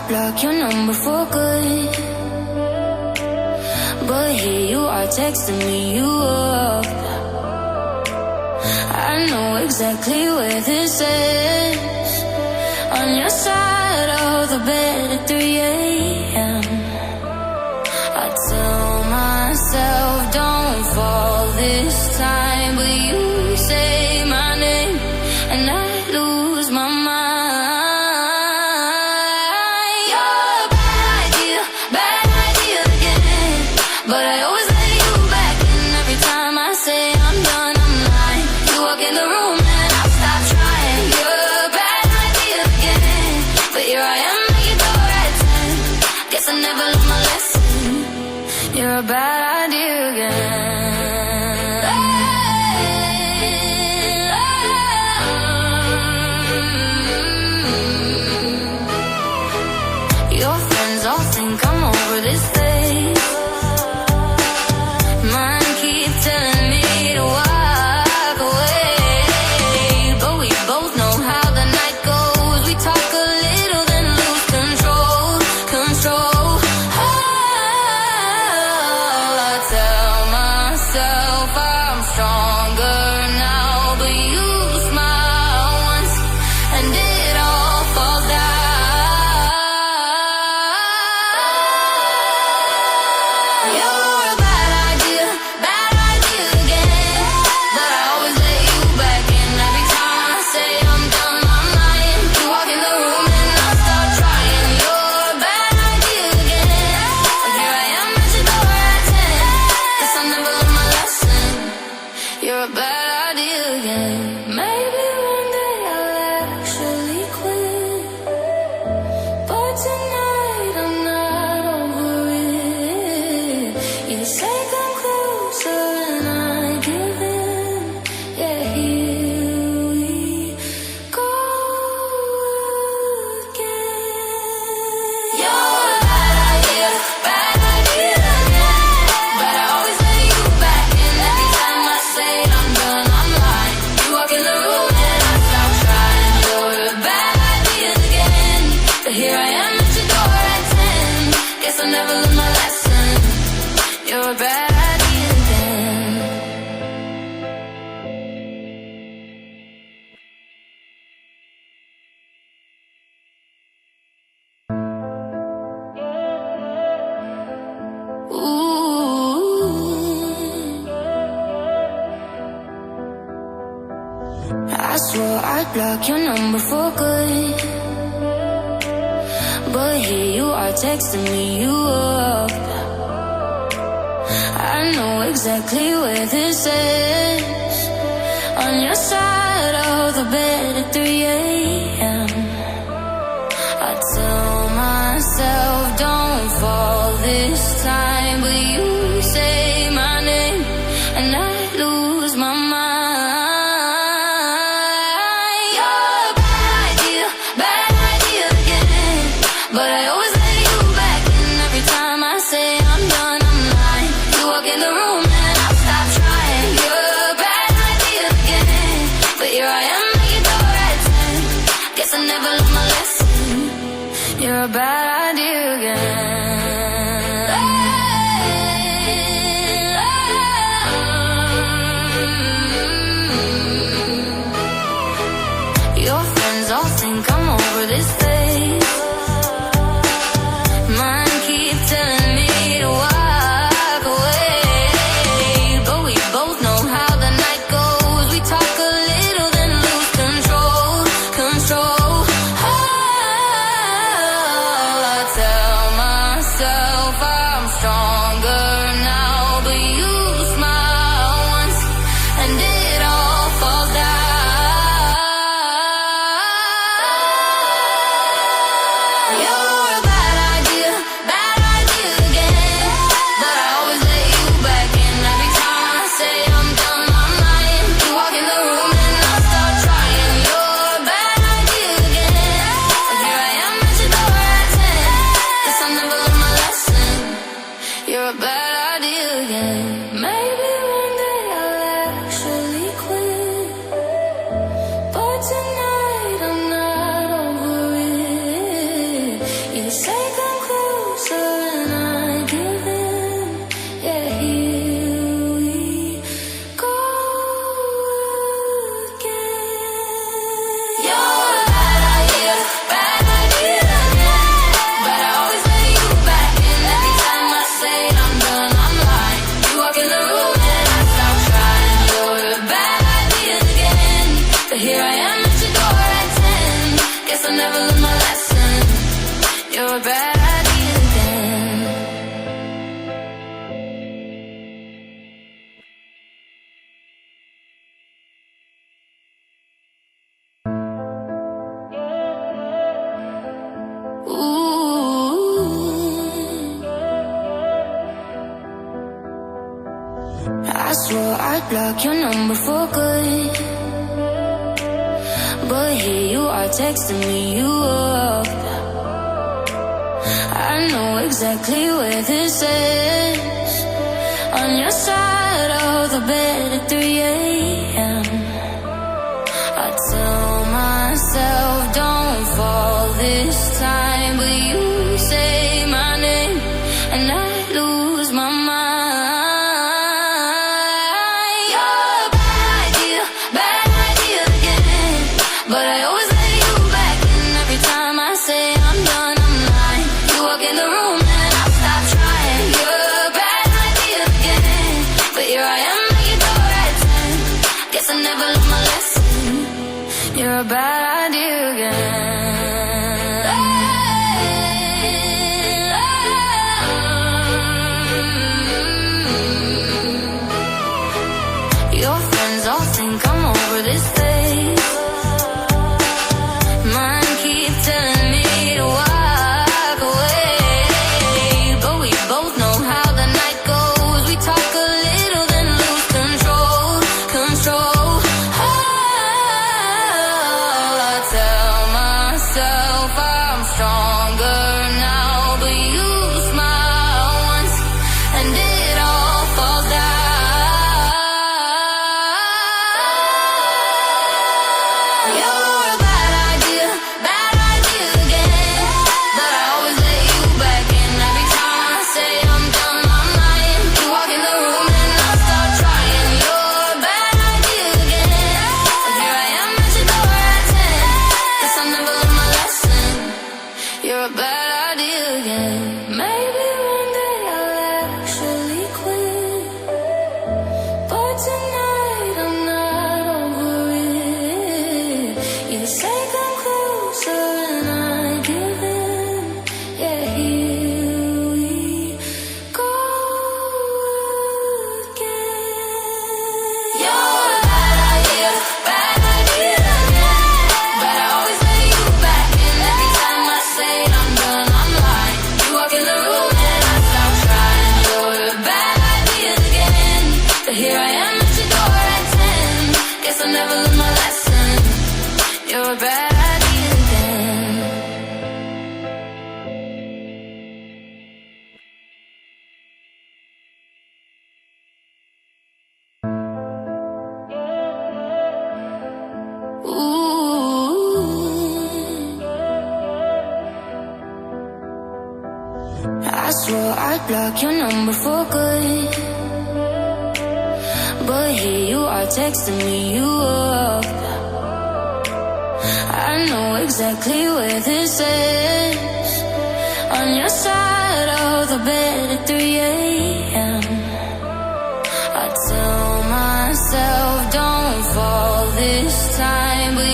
I'd block your number for good, but here you are texting me you up. I know exactly where this is, on your side of the bed at 3 a.m. I tell myself don't fall this time, but you say my name and I lose my mind. You're a bad idea again, but I always let you back in. Every time I say I'm done, I'm lying. You walk in the room and I stop trying. You're a bad idea again, but here I am at your door at 10. Guess I never learned my lesson. You're a bad idea again. Your friends all think I'm over this place. Mine keep telling me to walk away, but we both know how the night goes. We talk a little then lose control. I tell myself I'm stronger now, but you smile once and it all falls down. You're a bad idea again, but I always let you back in. Every time I say I'm done, I'm lying. You walk in the room and I start trying. You're a bad idea again, but here I am at your door at 10. Guess I never learned my lesson. You're a bad idea again. Maybe one day I'll actually quit, but tonight I'm not over it. You say come closer and I give in. Yeah, here we go again. You're a bad idea again, but I always let you back in. Every time I say I'm done, I'm lying. You walk in the room and I stop trying. You're a bad idea again, but here I am at your door at 10. Guess I never learned my lesson. You're a bad idea again. Ooh, I swore I'd block your number for good, but here you are texting me you up. I know exactly where this is, on your side of the bed at 3 a.m. I tell myself don't fall this time, but you say my name and I lose my mind. You're a bad idea again, but I always let you back in. Every time I say I'm done, I'm lying. You walk in the room and I stop trying. You're a bad idea again, but here I am at your door at 10. Guess I never learned my lesson. You're a bad idea again. Your friends all think I'm over this place. Mine keep telling me to walk away, but we both know how the night goes. We talk a little then lose control. I tell myself I'm stronger now, but you smile once and it all falls down. You're a bad idea again, but I always let you back in. Every time I say I'm done, I'm lying. You walk in the room and I start trying. You're a bad idea again, but here I am at your door at 10. Guess I never learned my lesson. You're a bad idea again. Maybe one day I'll actually quit, but tonight I'm not over it. You I swore I'd block your number for good, but here you are texting me you up. I know exactly where this is, on your side of the bed at 3 a.m. I tell myself don't fall this time, but you say my name and I lose my mind. You're a bad idea again, but I always let you back in. Every time I say I'm done, I'm lying. You walk in the room and I stop trying. You're a bad idea again, but here I am at your door at 10. Guess I never learned my lesson. You're a bad idea again. Your friends all think I'm over this phase. Mine keep telling me to walk away, but we both know how the night goes. We talk a little then lose control. I tell myself I'm stronger now, but you smile once and it all falls down. You're a bad idea again, but I always let you back in. Every time I say I'm done, I'm lying. You walk in the room and I start trying. You're a bad idea again, but here I am at your door at 10. Guess I never learned my lesson. You're a bad idea again. Maybe one day I'll actually quit, but tonight I'm not over it. You say come closer and I give in. Yeah, here we go again. You're a bad idea again, but I always let you back in. Every time I say I'm done, I'm lying. You walk in the room and I stop trying. You're a bad idea again, but here I am at your door at 10. Guess I never learned my lesson. You're a bad idea again. Ooh, I swore I'd block your number for good, but here you are texting me you up. I know exactly where this is, on your side of the bed at 3 a.m. I tell myself don't fall this time, but